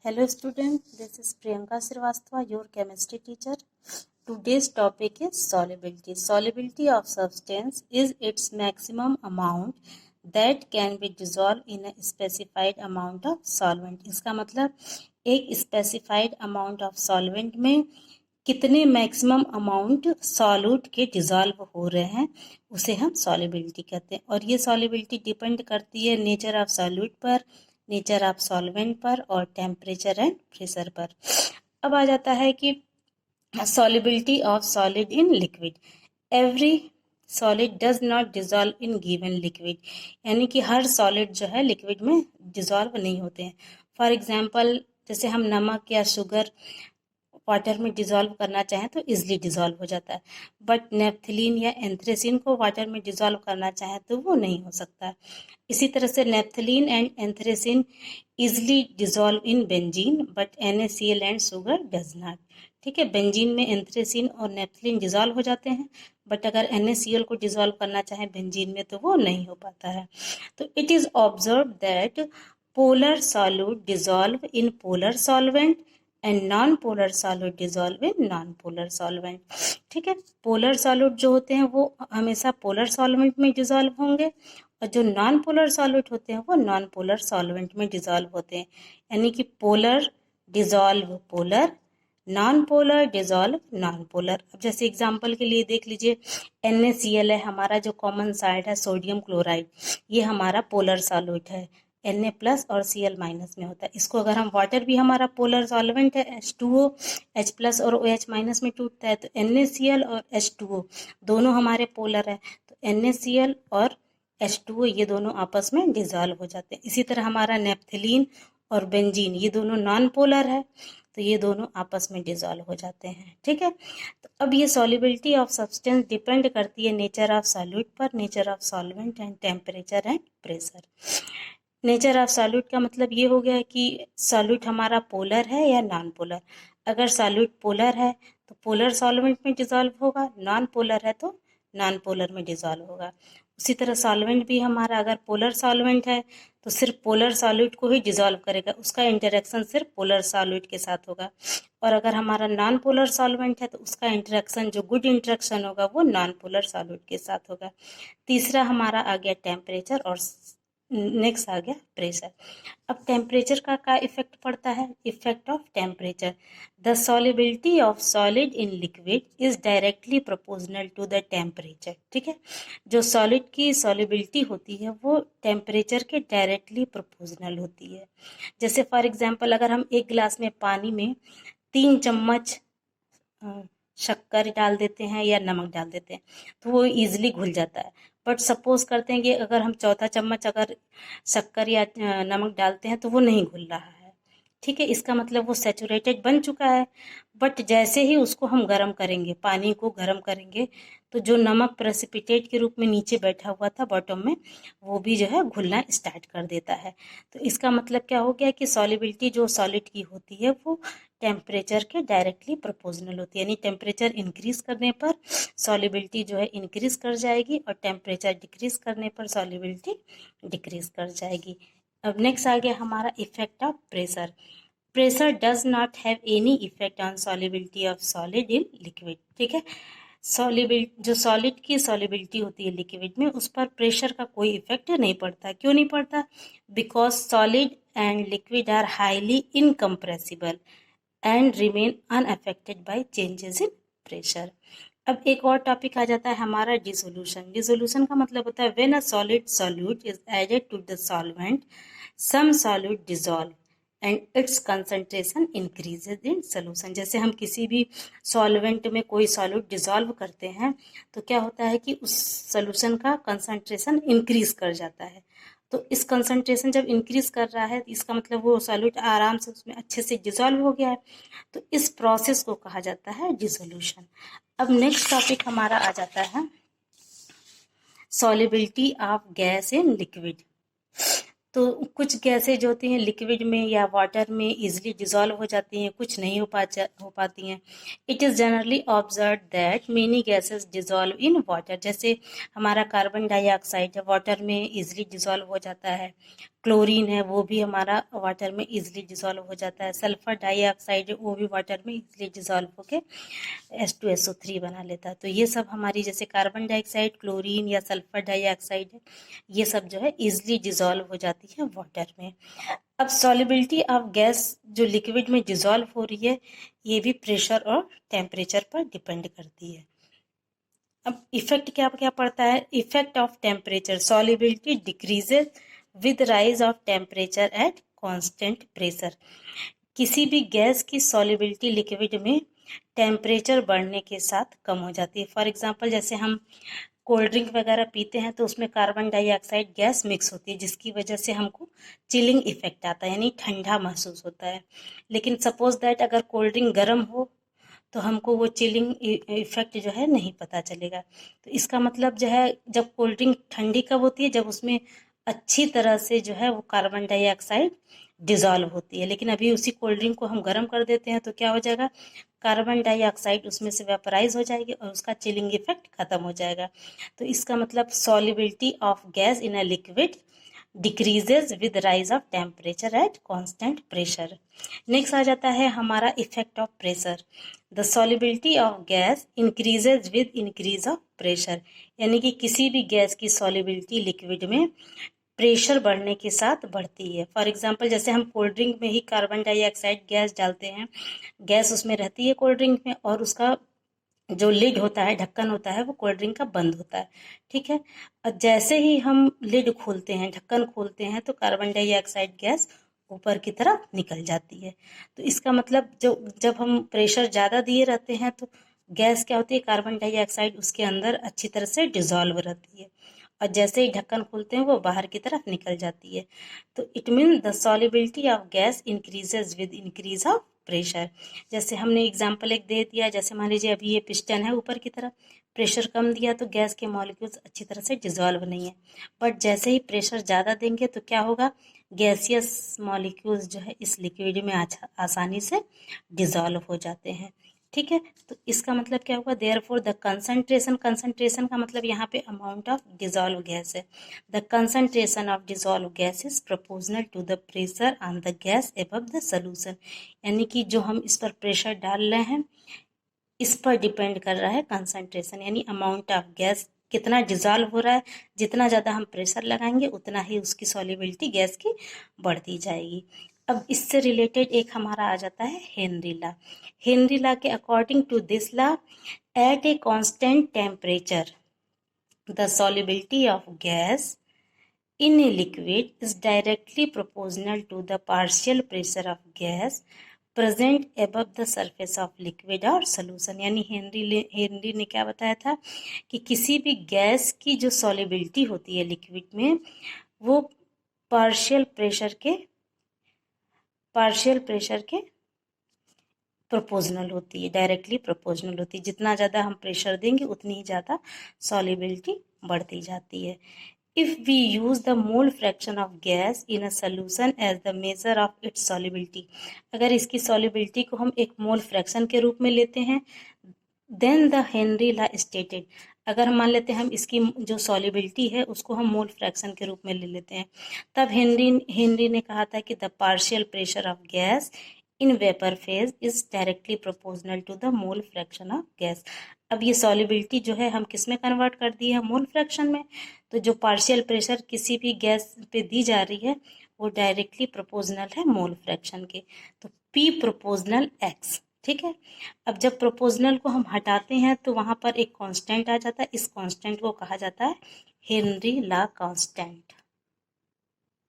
Hello student, this is Priyanka Srivastava, your chemistry teacher. Today's topic is solubility. Solubility of substance is its maximum amount that can be dissolved in a specified amount of solvent. इसका मतलब एक specified amount of solvent में कितने maximum amount solute के dissolve हो रहे हैं उसे हम सॉल्युबिलिटी कहते हैं। और ये सॉल्युबिलिटी डिपेंड करती है नेचर ऑफ सॉल्यूट पर, नेचर ऑफ सॉल्वेंट पर और टेम्परेचर एंड प्रेशर पर। अब आ जाता है कि solubility of solid in liquid. Every solid does not dissolve in given liquid, यानी कि हर सॉलिड जो है लिक्विड में डिजॉल्व नहीं होते हैं। फॉर एग्जाम्पल जैसे हम नमक या शुगर वाटर में डिजॉल्व करना चाहें तो इजीली डिजॉल्व हो जाता है, बट नेफ्थलीन या एंथ्रेसिन को वाटर में डिजॉल्व करना चाहें तो वो नहीं हो सकता। इसी तरह से naphthalene and anthracene easily dissolve in benzene but NaCl and sugar does not. ठीक है, बेंजीन में एंथ्रेसिन और नेफ्थलीन डिजॉल्व हो जाते हैं, बट अगर NaCl को डिजॉल्व करना चाहें बेंजीन में तो वो नहीं हो पाता है। तो it is observe that polar solute dissolve in polar solvent and non polar solute dissolve in non polar solvent. ठीक है, पोलर सॉल्यूट जो होते हैं वो हमेशा पोलर सॉल्वेंट में डिजॉल्व होंगे और जो नॉन पोलर सॉल्यूट होते हैं वो नॉन पोलर सॉल्वेंट में डिजॉल्व होते हैं। यानी कि polar dissolve polar, non polar dissolve non polar. अब जैसे एग्जांपल के लिए देख लीजिए, NaCl है हमारा जो कॉमन साइड है सोडियम क्लोराइड, ये हमारा पोलर सॉल्यूट है, Na प्लस और Cl माइनस में होता है। इसको अगर हम वाटर भी हमारा पोलर सॉल्वेंट है H2O, H प्लस और OH माइनस में टूटता है, तो NaCl और H2O दोनों हमारे पोलर है, तो NaCl और H2O ये दोनों आपस में डिजॉल्व हो जाते हैं। इसी तरह हमारा नेफ्थलीन और बेंजीन ये दोनों नॉन पोलर है, तो ये दोनों आपस में डिजॉल्व हो जाते हैं। ठीक है, तो अब ये सॉल्युबिलिटी ऑफ सब्सटेंस डिपेंड करती है नेचर ऑफ सॉल्यूट पर, nature of solvent and temperature and pressure. Nature of solute का मतलब ये हो गया कि सॉल्यूट हमारा पोलर है या नॉन पोलर। अगर सॉल्यूट पोलर है तो पोलर सॉल्वेंट में डिजॉल्व होगा, नॉन पोलर है तो नॉन पोलर में डिजॉल्व होगा। उसी तरह सॉल्वेंट भी हमारा अगर पोलर सॉल्वेंट है तो सिर्फ पोलर सॉल्यूट को ही डिजॉल्व करेगा, उसका इंटरेक्शन सिर्फ पोलर सॉल्यूट के साथ होगा। और अगर हमारा नॉन पोलर सॉल्वेंट है तो उसका इंटरेक्शन जो गुड इंटरेक्शन होगा वो नॉन पोलर सॉल्यूट के साथ होगा। तीसरा हमारा आ गया टेम्परेचर और नेक्स्ट आ गया प्रेशर। अब टेम्परेचर का क्या इफेक्ट पड़ता है? Effect of temperature, the solubility of solid in liquid is directly proportional to the temperature. ठीक है, जो सॉलिड की सॉल्युबिलिटी होती है वो टेम्परेचर के डायरेक्टली प्रोपोर्शनल होती है। जैसे फॉर एग्जांपल अगर हम एक गिलास में पानी में 3 चम्मच शक्कर डाल देते हैं या नमक डाल देते हैं तो वो ईजिली घुल जाता है। बट सपोज करते हैं कि अगर हम चौथा चम्मच अगर शक्कर या नमक डालते हैं तो वो नहीं घुल रहा है। ठीक है, इसका मतलब वो सैचुरेटेड बन चुका है। बट जैसे ही उसको हम गर्म करेंगे, पानी को गर्म करेंगे, तो जो नमक प्रेसिपिटेट के रूप में नीचे बैठा हुआ था बॉटम में, वो भी जो है घुलना स्टार्ट कर देता है। तो इसका मतलब क्या हो गया कि सॉल्युबिलिटी जो सॉलिड की होती है वो टेम्परेचर के डायरेक्टली प्रोपोर्शनल होती है। यानी टेम्परेचर इंक्रीज करने पर सॉल्युबिलिटी जो है इंक्रीज कर जाएगी और टेम्परेचर डिक्रीज करने पर सॉल्युबिलिटी डिक्रीज कर जाएगी। अब नेक्स्ट आ गया हमारा effect of pressure. Pressure does not have any effect on solubility of solid in liquid. ठीक है, सॉल्युबिलिटी जो सॉलिड की सॉल्युबिलिटी होती है लिक्विड में उस पर प्रेशर का कोई इफेक्ट नहीं पड़ता। क्यों नहीं पड़ता? Because solid and liquid are highly incompressible and remain unaffected by changes in pressure. अब एक और टॉपिक आ जाता है हमारा डिसोल्यूशन। डिसोल्यूशन का मतलब होता है when a solid solute is added to the solvent, some solute dissolve and its concentration increases in solution. जैसे हम किसी भी सॉल्वेंट में कोई सॉल्यूट डिसॉल्व करते हैं तो क्या होता है कि उस सोल्यूशन का कंसंट्रेशन इंक्रीज कर जाता है। तो इस कंसंट्रेशन जब इंक्रीज कर रहा है इसका मतलब वो सॉल्यूट आराम से उसमें अच्छे से डिसॉल्व हो गया है। तो इस प्रोसेस को कहा जाता है डिसोल्यूशन। अब नेक्स्ट टॉपिक हमारा आ जाता है solubility of gas in liquid. तो कुछ गैसेज होती हैं लिक्विड में या वाटर में इजीली डिसॉल्व हो जाती हैं, कुछ नहीं हो पाती हैं। It is generally observe that many gases dissolve in water. जैसे हमारा कार्बन डाइऑक्साइड वाटर में इजीली डिसॉल्व हो जाता है, क्लोरीन है वो भी हमारा वाटर में इजीली डिसॉल्व हो जाता है, सल्फर डाइऑक्साइड है वो भी वाटर में इजीली डिसॉल्व होके H2SO3 बना लेता है। तो ये सब हमारी जैसे कार्बन डाइऑक्साइड, क्लोरीन या सल्फर डाइऑक्साइड है, ये सब जो है इजीली डिसॉल्व हो जाती है वाटर में। अब सॉलिबिलिटी ऑफ गैस जो लिक्विड में डिसॉल्व हो रही है, ये भी प्रेशर और टेम्परेचर पर डिपेंड करती है। अब इफेक्ट क्या क्या पड़ता है? Effect of temperature, solubility decreases with rise of temperature at constant pressure. किसी भी गैस की सॉलिबिलिटी लिक्विड में टेम्परेचर बढ़ने के साथ कम हो जाती है। फॉर एग्जांपल जैसे हम कोल्ड ड्रिंक वगैरह पीते हैं तो उसमें कार्बन डाइऑक्साइड गैस मिक्स होती है, जिसकी वजह से हमको चिलिंग इफेक्ट आता है, यानी ठंडा महसूस होता है। लेकिन सपोज दैट अगर कोल्ड ड्रिंक गर्म हो तो हमको वो चिलिंग इफेक्ट जो है नहीं पता चलेगा। तो इसका मतलब जो है, जब कोल्ड ड्रिंक ठंडी कब होती है? जब उसमें अच्छी तरह से जो है वो कार्बन डाइऑक्साइड डिजॉल्व होती है। लेकिन अभी उसी कोल्ड ड्रिंक को हम गर्म कर देते हैं तो क्या हो जाएगा? कार्बन डाइऑक्साइड उसमें से वेपराइज हो जाएगी और उसका चिलिंग इफेक्ट खत्म हो जाएगा। तो इसका मतलब solubility of gas in a liquid decreases with rise of temperature at constant pressure. Next आ जाता है हमारा effect of pressure. The solubility of gas increases with increase of pressure, यानी कि किसी भी गैस की सॉलिबिलिटी लिक्विड में प्रेशर बढ़ने के साथ बढ़ती है। फॉर एग्जांपल जैसे हम कोल्ड ड्रिंक में ही कार्बन डाइऑक्साइड गैस डालते हैं, गैस उसमें रहती है कोल्ड ड्रिंक में, और उसका जो लिड होता है, ढक्कन होता है, वो कोल्ड ड्रिंक का बंद होता है, ठीक है। और जैसे ही हम लिड खोलते हैं, ढक्कन खोलते हैं, तो कार्बन डाइऑक्साइड गैस ऊपर की तरफ निकल जाती है। तो इसका मतलब जब हम प्रेशर ज़्यादा दिए रहते हैं तो गैस क्या होती है? कार्बन डाइऑक्साइड उसके अंदर अच्छी तरह से डिजॉल्व रहती है, और जैसे ही ढक्कन खोलते हैं वो बाहर की तरफ निकल जाती है। तो it mean the solubility of gas increases with increase of pressure. जैसे हमने एग्जांपल एक दे दिया, जैसे मान लीजिए अभी ये पिस्टन है, ऊपर की तरफ प्रेशर कम दिया तो गैस के मॉलिक्यूल्स अच्छी तरह से डिजॉल्व नहीं है, बट जैसे ही प्रेशर ज़्यादा देंगे तो क्या होगा? गैसियस मॉलिक्यूल्स जो है इस लिक्विड में आसानी से डिजॉल्व हो जाते हैं, ठीक है। तो इसका मतलब क्या होगा? देयरफॉर द कंसंट्रेशन, कंसंट्रेशन का मतलब यहाँ पे अमाउंट ऑफ डिजॉल्व गैस है। The concentration of dissolve gas is proportional to the pressure on the gas above the solution, यानी कि जो हम इस पर प्रेशर डाल रहे हैं इस पर डिपेंड कर रहा है कंसंट्रेशन, यानी अमाउंट ऑफ गैस कितना डिजॉल्व हो रहा है। जितना ज़्यादा हम प्रेशर लगाएंगे उतना ही उसकी सॉल्युबिलिटी गैस की बढ़ती जाएगी। अब इससे रिलेटेड एक हमारा आ जाता है हेनरी लॉ। हेनरी लॉ के according to this law, at a constant temperature the solubility of gas in a liquid is directly proportional to the partial pressure of gas present above the surface of liquid or solution। यानी Henry ने क्या बताया था कि किसी भी gas की जो सॉलिबिलिटी होती है लिक्विड में, वो पार्शियल प्रेशर के प्रोपोर्शनल होती है, डायरेक्टली प्रोपोर्शनल होती है। जितना ज़्यादा हम प्रेशर देंगे उतनी ही ज़्यादा सॉलिबिलिटी बढ़ती जाती है। If we use the mole fraction of gas in a solution as the measure of its solubility, अगर इसकी solubility को हम एक मोल फ्रैक्शन के रूप में लेते हैं, then the Henry law stated, अगर हम मान लेते हैं हम इसकी जो सॉलिबिलिटी है उसको हम मोल फ्रैक्शन के रूप में ले लेते हैं, तब हेनरी ने कहा था कि the partial pressure of gas in vapour phase is directly proportional to the mole fraction of gas. अब ये सॉलिबिलिटी जो है हम किस में कन्वर्ट कर दी है? मोल फ्रैक्शन में। तो जो पार्शियल प्रेशर किसी भी गैस पे दी जा रही है वो डायरेक्टली प्रोपोर्शनल है मोल फ्रैक्शन के, तो P प्रोपोर्शनल X, ठीक है। अब जब प्रोपोर्शनल को हम हटाते हैं तो वहाँ पर एक कांस्टेंट आ जाता है, इस कांस्टेंट को कहा जाता है हेनरी लॉ कांस्टेंट।